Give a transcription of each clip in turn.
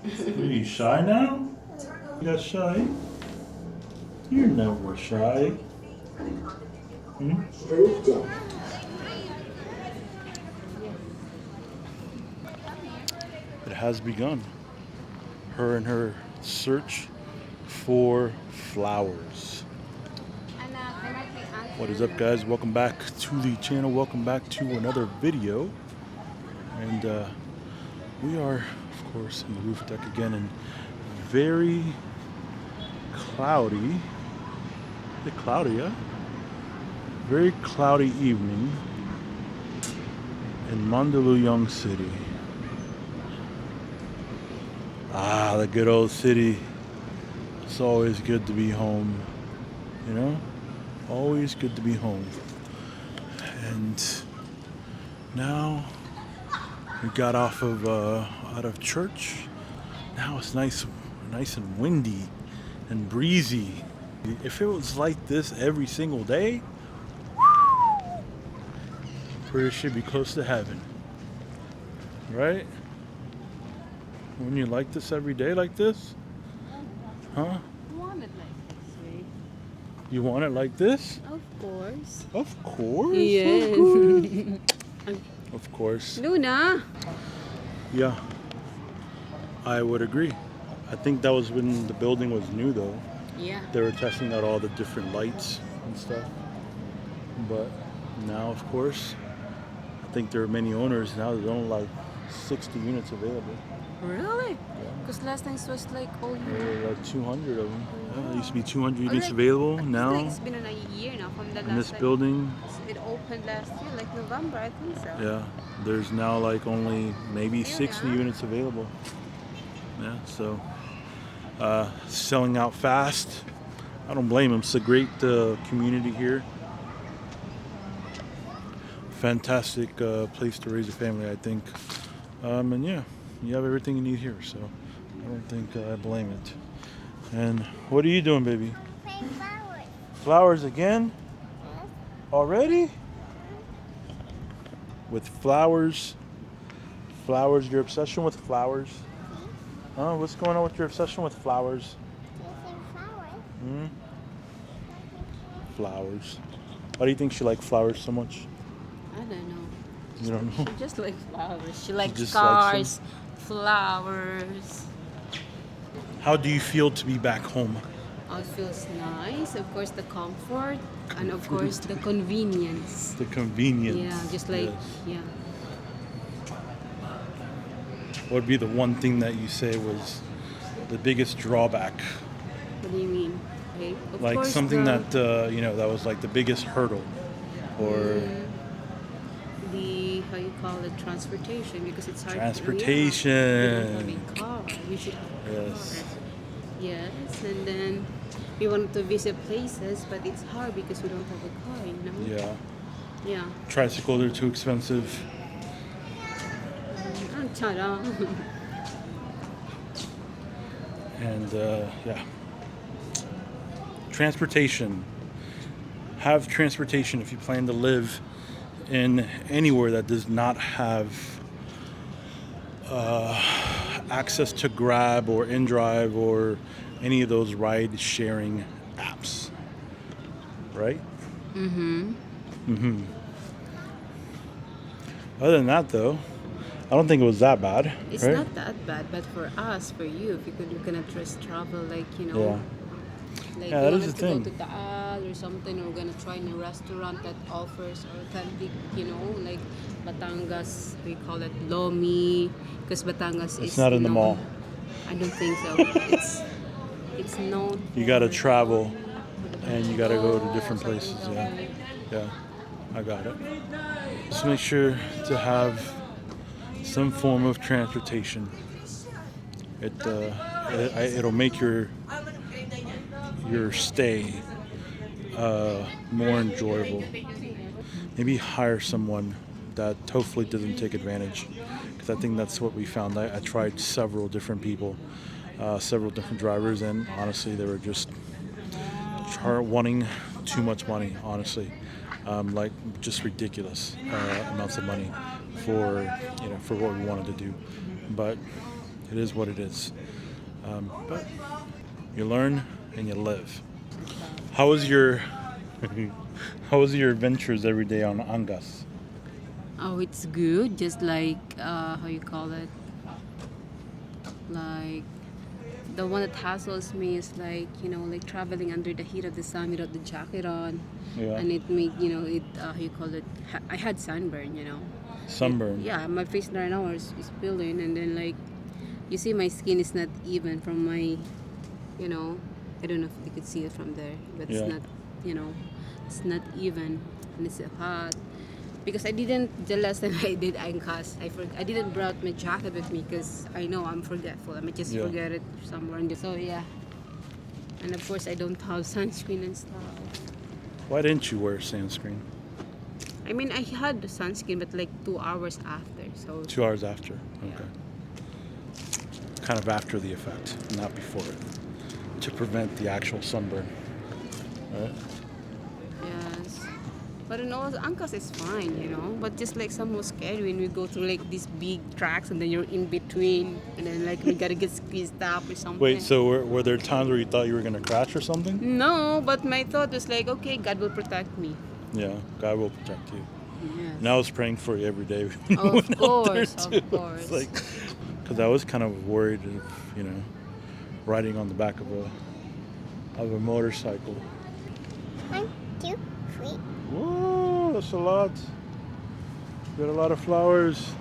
Are you shy now? You got shy? You're never shy. Hmm? It has begun. Her and her search for flowers. What is up, guys? Welcome back to the channel. Welcome back to another video. And we are, of course, on the roof deck again, and very cloudy. Is it cloudy, yeah? Very cloudy evening in Mandaluyong City. Ah, the good old city. It's always good to be home, you know? Always good to be home. And now we got off of out of church. Now it's nice and windy and breezy. If it was like this every single day, pretty should be close to heaven, right? When you like this every day like this, huh? Want it like this way? You want it like this? Of course. Of course. Yes. Of course. Luna. Yeah, I would agree. I think that was when the building was new, though. Yeah. They were testing out all the different lights and stuff. But now, of course, I think there are many owners now. There's only like 60 units available. Really? Yeah. Because last time it was like all There were like 200 of them. Yeah, there used to be 200 units Alright. available. Now, it's been a year now from the in last this time. building, It opened last year, like November, I think so. yeah, there's now like only maybe 60 Yeah. units available. Yeah, so selling out fast. I don't blame them. It's a great community here. Fantastic place to raise a family, I think. And yeah, you have everything you need here, so I don't think I blame it. And what are you doing, baby? Playing flowers. Flowers again? Already? With flowers? Flowers, your obsession with flowers? Huh? What's going on with your obsession with flowers? Chasing flowers. Hmm? Flowers. Why do you think she likes flowers so much? I don't know. You don't know? She just like flowers. She likes just cars, flowers. How do you feel to be back home? Oh, it feels nice. Of course, the comfort. And of course, the convenience. The convenience. Yeah, just like, Yes. yeah. What would be the one thing that you say was the biggest drawback? What do you mean? Okay. Of Like course, something the, that, that was like the biggest hurdle? Or the, how you call it, transportation, because it's hard. transportation. Yeah, we don't have a car. We should have a Yes. car. Yes, and then we want to visit places, but it's hard because we don't have a car, you know? Yeah. Yeah. Tricycles are too expensive. Ta-da. And yeah. Transportation. Have transportation if you plan to live in anywhere that does not have access to Grab or InDrive or any of those ride sharing apps. Right? Other than that, though, I don't think it was that bad. It's right? not that bad, but for us, for you, if you're gonna just travel, like, Yeah. like Yeah, you that is wanted the to thing. go to Taal or something, or gonna try in a restaurant that offers authentic, like Batangas, we call it Lomi, because Batangas It's is not in the mall. I don't think so. It's known. You got to for- travel and you got to go to different Oh, places. something Yeah. like Yeah. I got it. Just make sure to have some form of transportation. It'll make your stay more enjoyable. Maybe hire someone that hopefully doesn't take advantage, because I think that's what we found. I tried several different people, several different drivers, and honestly, they were just wanting too much money. Honestly, like just ridiculous amounts of money for what we wanted to do. But It is what it is. But you learn and you live. How was your how was your adventures every day on Angas? Oh, it's good. Just like how you call it, like the one that hassles me is like like traveling under the heat of the sun without the jacket on, Yeah. and it made it how you call it. I had sunburn. Sunburn. Yeah, my face right now is peeling, and then like you see my skin is not even from my, I don't know if you could see it from there, but Yeah. it's not, it's not even, and it's hot. Because I didn't, the last time I did Angkas, I didn't brought my jacket with me because I know I'm forgetful. I might just Yeah. forget it somewhere in the, so yeah. And of course I don't have sunscreen and stuff. Why didn't you wear sunscreen? I mean, I had the sunscreen, but like 2 hours after, so. 2 hours after. Okay. Kind of after the effect, not before it, to prevent the actual sunburn. Right? Yes. But Angkas is fine, but just like somewhat scary when we go through like these big tracks and then you're in between and then like we gotta get squeezed up or something. Wait, so were there times where you thought you were gonna crash or something? No, but my thought was like, okay, God will protect me. Yeah, God will protect you. Yes. And I was praying for you every day. Of course, of course. It's like, because I was kind of worried of, riding on the back of a motorcycle. 1, 2, 3. Whoa, that's a lot. Got a lot of flowers.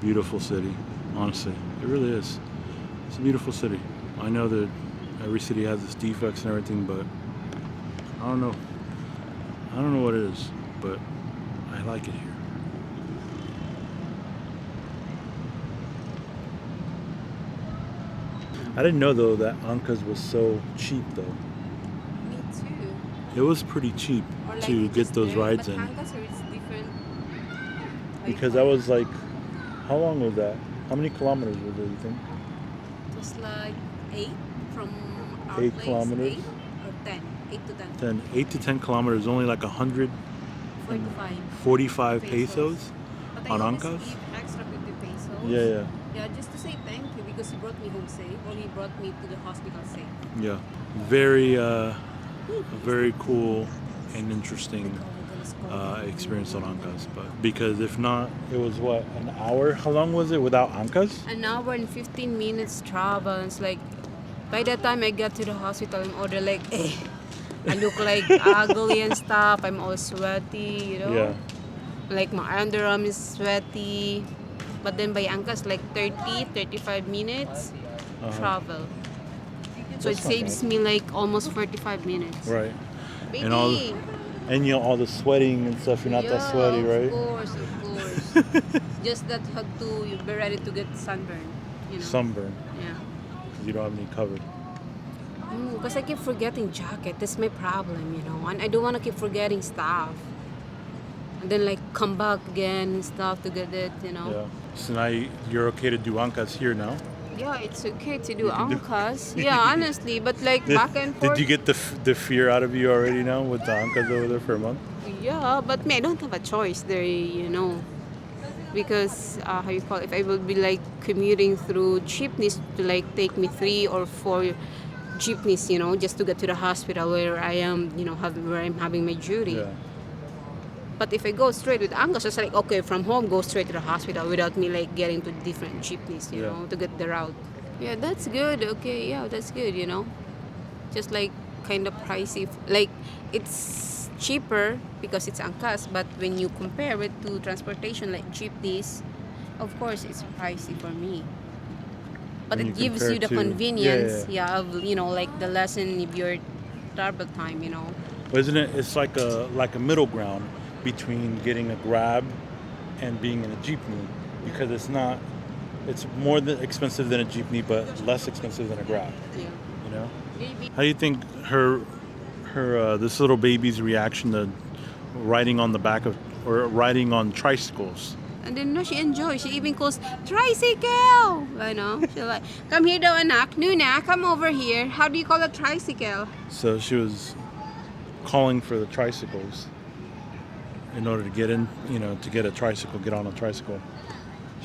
Beautiful city, honestly. It really is. It's a beautiful city. I know that every city has its defects and everything, but I don't know. I don't know what it is, but I like it here. I didn't know though that Ankas was so cheap though. Me too. It was pretty cheap Or like to you get just those there, rides but in. Angkas or it's different. How you Because call that it? was like, how long was that? How many kilometers was it, you think? Just like 8 from our 8 place. kilometers? 8 or 10. 8 to 10. Then 8 to 10 kilometers, only like 45. 145 pesos But on I always Ankas? give extra 50 pesos. Yeah. Yeah, just to say thank you because he brought me home safe or he brought me to the hospital safe. Yeah. Very cool and interesting experience on Ankas. But because if not, it was what, an hour? How long was it without Ankas? An hour and 15 minutes travel. It's like, by the time I got to the hospital, I'm already like, I look like ugly and stuff. I'm all sweaty, Yeah. Like my underarm is sweaty. But then by Angkas, like 35 minutes travel. So That's it not saves bad. me like almost 45 minutes. Right. Baby! And all the sweating and stuff, you're not that sweaty, right? Of course. Just that you have to be ready to get sunburn, Sunburn, Yeah. because you don't have any covered. Because I keep forgetting jacket. That's my problem, And I don't want to keep forgetting stuff. And then like come back again and stuff to get it, Yeah. So now you're okay to do Ankas here now? Yeah, it's okay to do can do- Angkas. Yeah, honestly. But like back and forth. Did you get the fear out of you already now with the Ankas over there for a month? Yeah, but me, I don't have a choice there, Because, how you call it, if I will be like commuting through jeepneys to like take me 3 or 4 jeepneys, just to get to the hospital where I am, where I'm having my duty. Yeah. But if I go straight with Angus, it's like, okay, from home, go straight to the hospital without me like getting to different jeepneys, to get the route. Yeah, that's good. Okay, yeah, that's good, Just like kind of pricey. Like, it's cheaper because it's Angkas, but when you compare it to transportation like jeepneys, of course, it's pricey for me. But When it you gives compare you the to- convenience, yeah. of, like the lessen of your travel time, Well, isn't it? It's like a middle ground between getting a Grab and being in a jeepney, because it's not. It's more expensive than a jeepney, but less expensive than a Grab. Yeah. Maybe. How do you think her this little baby's reaction to riding on the back of or riding on tricycles? And then she enjoys. She even calls tricycle. She's like, come here daw anak. Nuna, come over here. How do you call a tricycle? So she was calling for the tricycles in order to get in, to get a tricycle, get on a tricycle.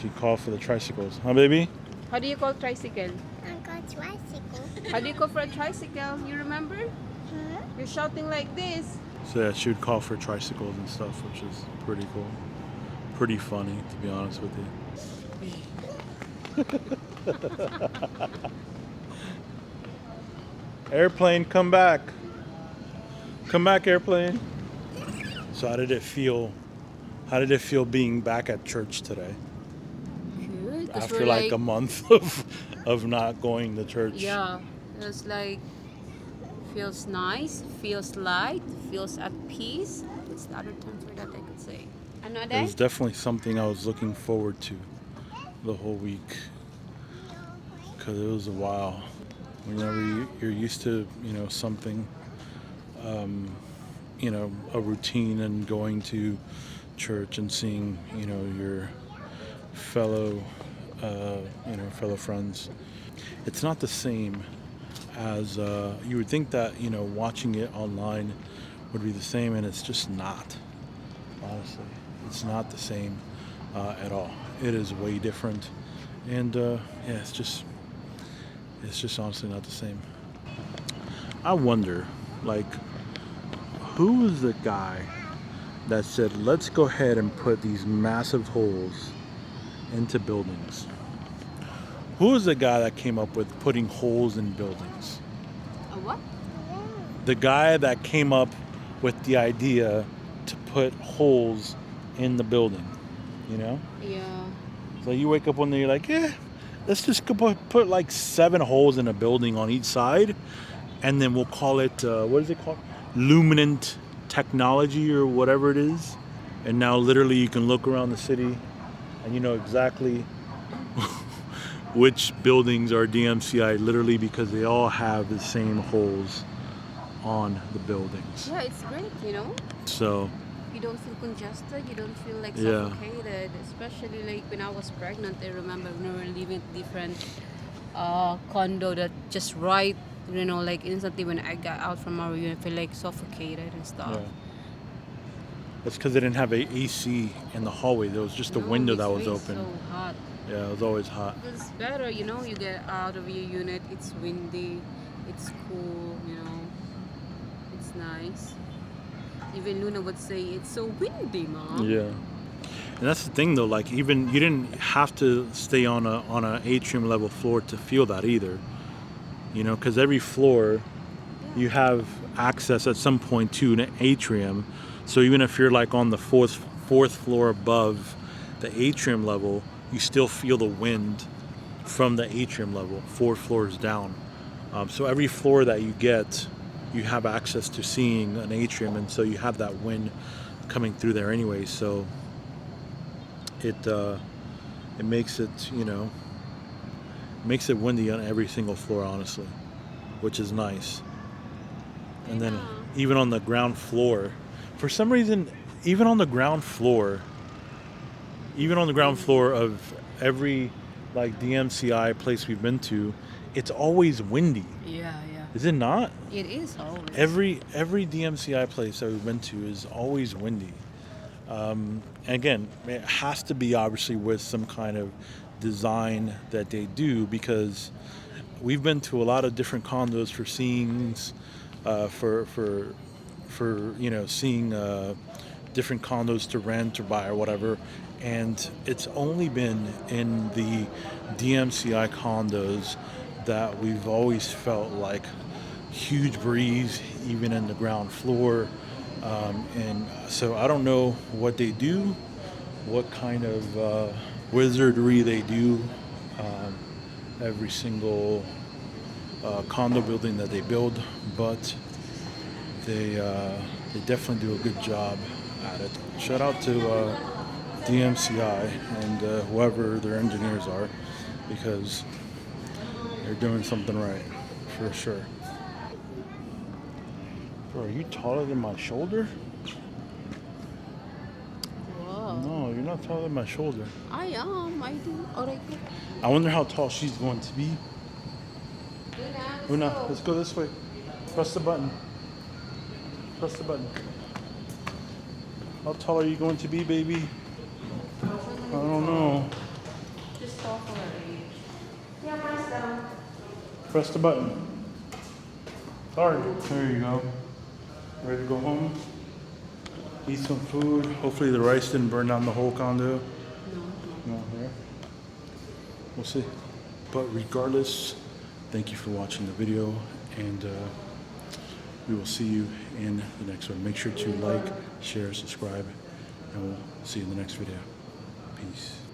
She called for the tricycles. Huh, baby? How do you call tricycle? I got tricycle. How do you call for a tricycle? You remember? Huh? You're shouting like this. So yeah, she would call for tricycles and stuff, which is pretty cool. Pretty funny, to be honest with you. Airplane, come back. Come back, airplane. So how did it feel? How did it feel being back at church today? Good. 'Cause After we're like a month of not going to church. yeah, it's like feels nice, feels light, feels at peace. What's the other term for that I could say? It Another? was definitely something I was looking forward to the whole week. Because it was a while. Whenever you're used to, something, a routine and going to church and seeing, your fellow, fellow friends. It's not the same as you would think that, watching it online would be the same, and it's just not. Honestly, it's not the same at all. It is way different, and it's just honestly not the same. I wonder, like, who was the guy that said, let's go ahead and put these massive holes into buildings? Who was the guy that came up with putting holes in buildings? A what? The guy that came up with the idea to put holes in the building, Yeah. So you wake up one day, you're like, let's just put like 7 holes in a building on each side, and then we'll call it, what is it called? Luminant technology or whatever it is. And now literally you can look around the city and you know exactly which buildings are DMCI, literally because they all have the same holes on the buildings. Yeah, it's great, So You don't feel congested, you don't feel like Yeah. suffocated. Especially like when I was pregnant, I remember when we were living at different condo that just right, like instantly when I got out from our unit, I feel like suffocated and stuff. yeah. That's because they didn't have a AC in the hallway. There was just a No, window it's that was really open. so hot. Yeah, it was always hot. It's better, you get out of your unit, it's windy, it's cool, it's nice. Even Luna would say it's so windy, Mom. Yeah. And that's the thing though, like even you didn't have to stay on a atrium level floor to feel that either. Because every floor you have access at some point to an atrium. So even if you're like on the fourth floor above the atrium level, you still feel the wind from the atrium level, 4 floors down. So every floor that you get, you have access to seeing an atrium, and so you have that wind coming through there anyway. So it makes it makes it windy on every single floor, honestly, which is nice. And then even on the ground floor, for some reason, even on the ground floor of every like DMCI place we've been to, it's always windy. Yeah. Is it not? It is always. Every DMCI place that we've been to is always windy. And again, it has to be obviously with some kind of design that they do, because we've been to a lot of different condos for scenes, for seeing different condos to rent or buy or whatever, and it's only been in the DMCI condos that we've always felt like huge breeze, even in the ground floor. And so I don't know what they do, what kind of wizardry they do every single condo building that they build, but they definitely do a good job at it. Shout out to DMCI and whoever their engineers are, because they're doing something right, for sure. Bro, are you taller than my shoulder? Whoa. No, you're not taller than my shoulder. I am. I do. Alright. I wonder how tall she's going to be. Una, let's go this way. Press the button. Press the button. How tall are you going to be, baby? I don't know. software. Yeah, press down. Press the button. Sorry. There you go. Ready to go home? Eat some food. Hopefully the rice didn't burn down the whole condo. No, there. We'll see. But regardless, thank you for watching the video, and we will see you in the next one. Make sure to like, share, subscribe, and we'll see you in the next video. Peace.